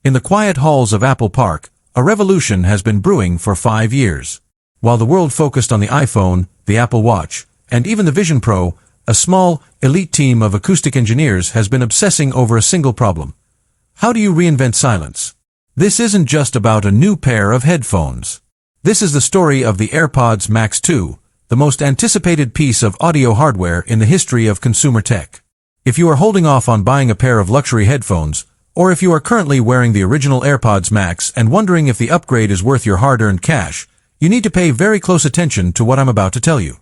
In the quiet halls of Apple Park, a revolution has been brewing for 5 years. While the world focused on the iPhone, the Apple Watch, and even the Vision Pro, a small, elite team of acoustic engineers has been obsessing over a single problem. How do you reinvent silence? This isn't just about a new pair of headphones. This is the story of the AirPods Max 2, the most anticipated piece of audio hardware in the history of consumer tech. If you are holding off on buying a pair of luxury headphones, or if you are currently wearing the original AirPods Max and wondering if the upgrade is worth your hard-earned cash, you need to pay very close attention to what I'm about to tell you.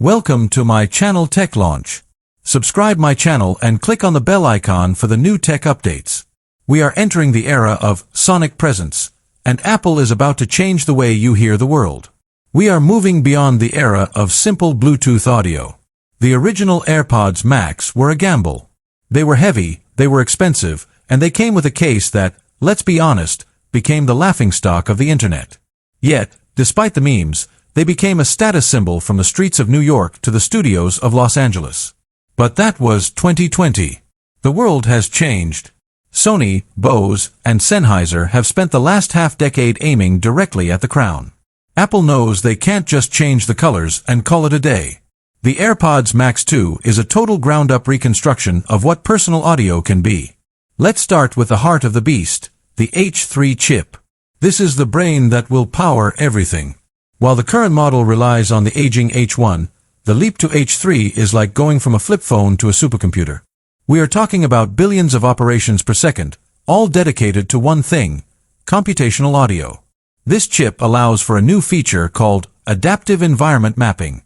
Welcome to my channel Tech Launch. Subscribe my channel and click on the bell icon for the new tech updates. We are entering the era of sonic presence, and Apple is about to change the way you hear the world. We are moving beyond the era of simple Bluetooth audio. The original AirPods Max were a gamble. They were heavy, they were expensive, and they came with a case that, let's be honest, became the laughingstock of the internet. Yet, despite the memes, they became a status symbol from the streets of New York to the studios of Los Angeles. But that was 2020. The world has changed. Sony, Bose, and Sennheiser have spent the last half-decade aiming directly at the crown. Apple knows they can't just change the colors and call it a day. The AirPods Max 2 is a total ground-up reconstruction of what personal audio can be. Let's start with the heart of the beast, the H3 chip. This is the brain that will power everything. While the current model relies on the aging H1, the leap to H3 is like going from a flip phone to a supercomputer. We are talking about billions of operations per second, all dedicated to one thing: computational audio. This chip allows for a new feature called adaptive environment mapping.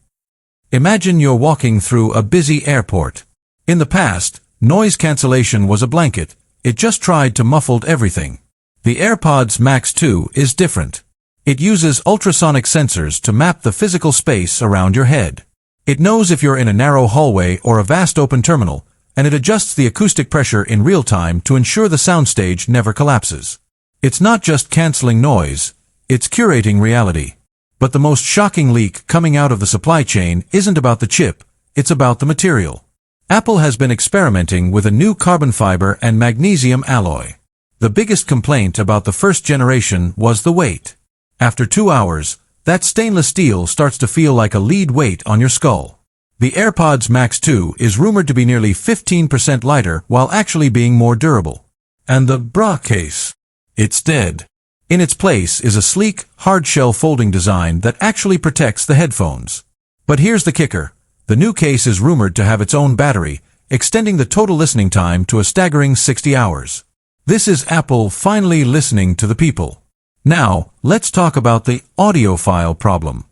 Imagine you're walking through a busy airport. In the past, noise cancellation was a blanket. It just tried to muffle everything. The AirPods Max 2 is different. It uses ultrasonic sensors to map the physical space around your head. It knows if you're in a narrow hallway or a vast open terminal, and it adjusts the acoustic pressure in real time to ensure the soundstage never collapses. It's not just canceling noise, it's curating reality. But the most shocking leak coming out of the supply chain isn't about the chip, it's about the material. Apple has been experimenting with a new carbon fiber and magnesium alloy. The biggest complaint about the first generation was the weight. After 2 hours, that stainless steel starts to feel like a lead weight on your skull. The AirPods Max 2 is rumored to be nearly 15% lighter while actually being more durable. And the bra case? It's dead. In its place is a sleek, hard-shell folding design that actually protects the headphones. But here's the kicker. The new case is rumored to have its own battery, extending the total listening time to a staggering 60 hours. This is Apple finally listening to the people. Now, let's talk about the audiophile problem.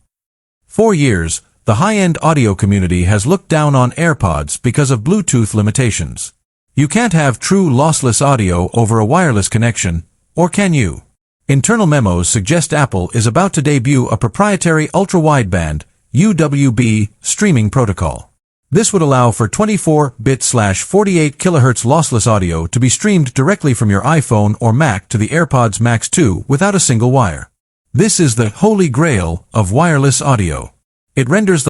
For years, the high-end audio community has looked down on AirPods because of Bluetooth limitations. You can't have true lossless audio over a wireless connection, or can you? Internal memos suggest Apple is about to debut a proprietary ultra-wideband UWB streaming protocol. This would allow for 24-bit/48 kHz lossless audio to be streamed directly from your iPhone or Mac to the AirPods Max 2 without a single wire. This is the holy grail of wireless audio. It renders the